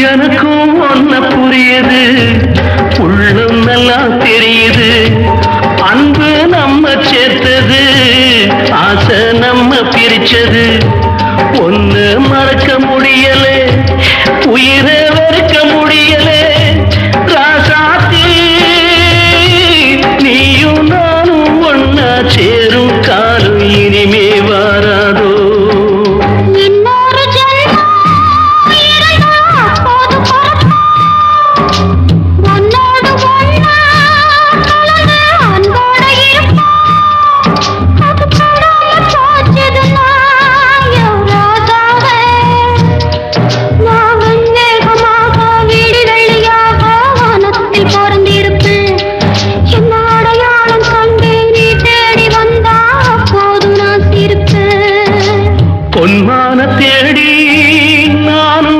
எனக்கும் ஒன்ன புரியுது, உள்ளம் நல்லா தெரியுது. அன்பு நம்ம சேர்த்தது, ஆசை நம்ம பிரிச்சது. ஒன்னு மறக்க